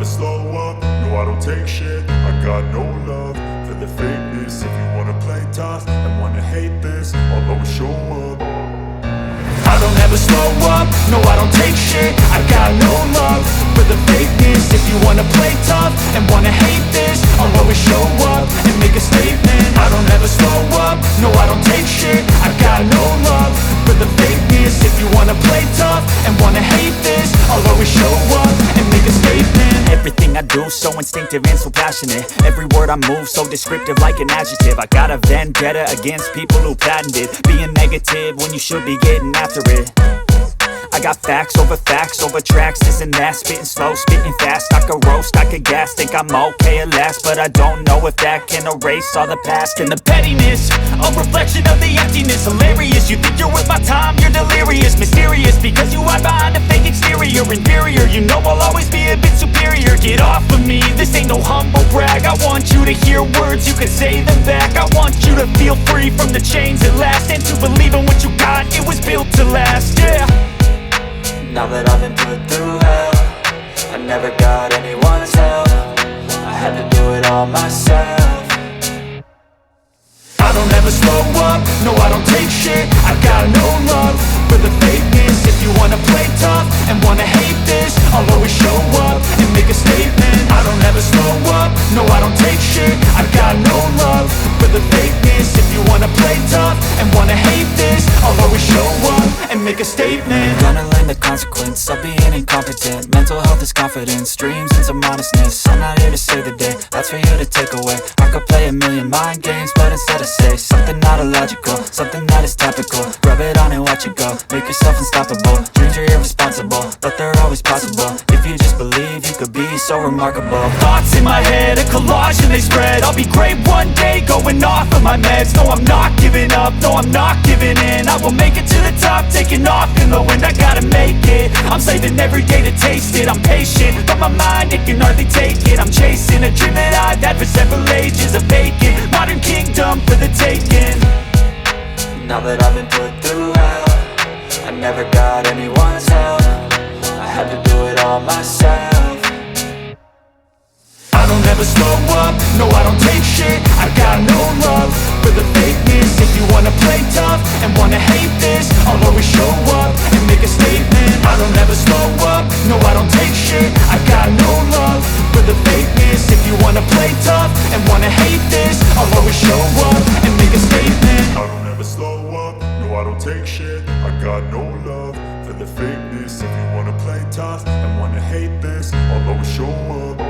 slow up, no I don't take shit. I got no love for the fakeness. If you wanna play tough and wanna hate this, I'll always show up. I don't ever slow up, no I don't take shit. I got no love for the fakeness. If you wanna play tough and wanna hate this, I'll always show up and make a statement. I don't ever slow up, no I don't take shit. I got no love for the fakeness. If you wanna play tough and wanna hate this, I'll always show up and make a statement. Everything I do so instinctive and so passionate. Every word I move so descriptive like an adjective. I got a vendetta against people who patented being negative when you should be getting after it. I got facts over tracks, this and that. Spitting slow, spitting fast, I could roast, I could gas. Think I'm okay at last, but I don't know if that can erase all the past. And the pettiness, a reflection of the emptiness. Hilarious, you think you're worth my time, you're delirious. Mysterious, because you hide behind a fake exterior. Inferior, you know I'll always be a bit superior. Get off of me, this ain't no humble brag. I want you to hear words, you can say them back. I want you to feel free from the chains at last, and to believe in what you got, it was built to last, yeah. Now that I've been put through hell, I never got anyone's help. I had to do it all myself. I don't ever slow up, no I don't take shit. I got no love for the fakeness. If you wanna play tough and wanna hate this, I'll always show up and make a statement. I don't ever slow up, no I don't take shit. I got no love for the fakeness. If you wanna play tough and wanna hate this, I'll always show up and make a statement. Gonna learn the consequence of being incompetent. Mental health is confidence, dreams and some modestness. I'm not here to save the day, that's for you to take away. I could play a million mind games, but instead I say something not illogical, something that is topical. Rub it on and watch it go, make yourself unstoppable. Dreams are irresponsible, but they're always possible. If you just believe, you could be so remarkable. Thoughts in my head, a collage and they spread. I'll be great one day, going off of my meds. No, I'm not giving up, no, I'm not giving in. I will make it to the top, taking off in the wind. I gotta make it, I'm saving every day to taste it. I'm patient, but my mind, it can hardly take it. I'm chasing a dream that I've had for several ages. A vacant, modern kingdom for the taking. Now that I've been put through hell, I never got anyone's help. I had to do it all myself. I don't ever slow up, no I don't take shit. I got no love for the fakeness. If you wanna play tough and wanna hate this, I'll always show up and make a statement. I don't ever slow up, no I don't take shit. I got no love for the fakeness. If you wanna play tough and wanna hate this, I'll always show up and make a statement. I don't ever slow up, no I don't take shit. I got no love for the fakeness. If you wanna play tough and wanna hate this, I'll always show up.